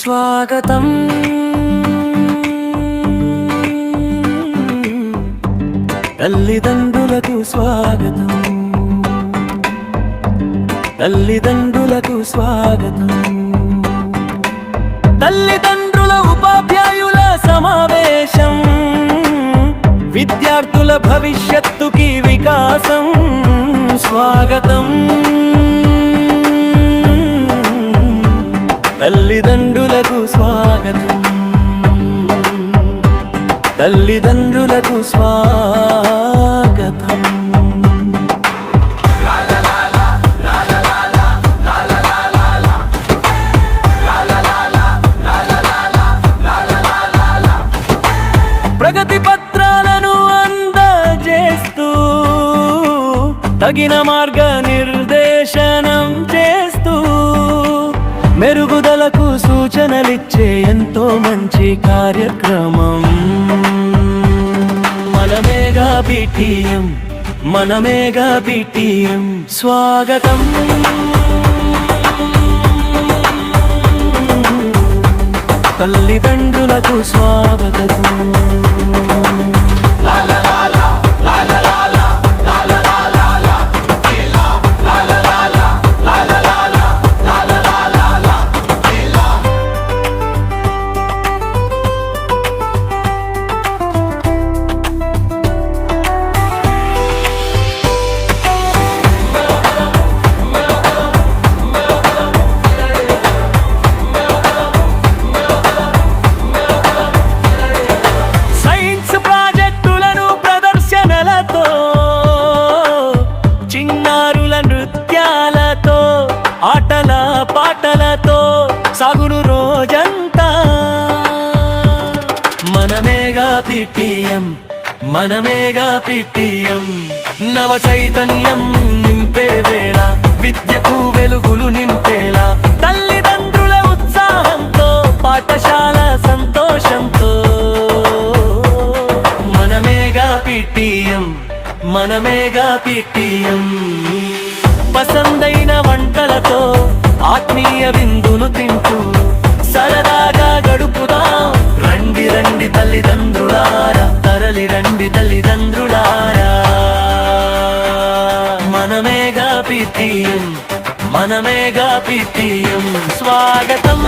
స్వాగతం తల్లిదండ్రులకు స్వాగతం, తల్లిదండ్రులకు స్వాగతం. తల్లిదండ్రుల ఉపాధ్యాయుల సమావేశం, విద్యార్థుల భవిష్యత్తుకి వికాసం. స్వాగతం తల్లిదండ్రులకు స్వాగతం, తల్లిదండ్రులకు స్వాగతం. ప్రగతి పత్రాలను అందజేస్తూ తగిన మార్గ నిర్దేశనం చేస్తూ మెరుగుదలకు సూచనలిచ్చే ఎంతో మంచి కార్యక్రమం. మనమేగా పిటిఎం, మనమేగా పిటిఎం. స్వాగతం తల్లిదండ్రులకు స్వాగతం. ఆటల పాటలతో సాగును రోజంతా. మనమేగా పిటిఎం, మనమేగా పిటిఎం. నవ చైతన్యం నింపే వేళ, విద్యకు వెలుగులు నింపేలా. తల్లిదండ్రుల ఉత్సాహంతో, పాఠశాల సంతోషంతో. మనమేగా పిటిఎం, మనమేగా పిటిఎం. పసందైన వంటలతో ఆత్మీయ విందును తింటూ సరదాగా గడుపుదాం. రండి రండి తల్లిదండ్రులారా, తరలి రండి తల్లిదండ్రులారా. మనమేగా పిటిఎం, మనమేగా పిటిఎం. స్వాగతం.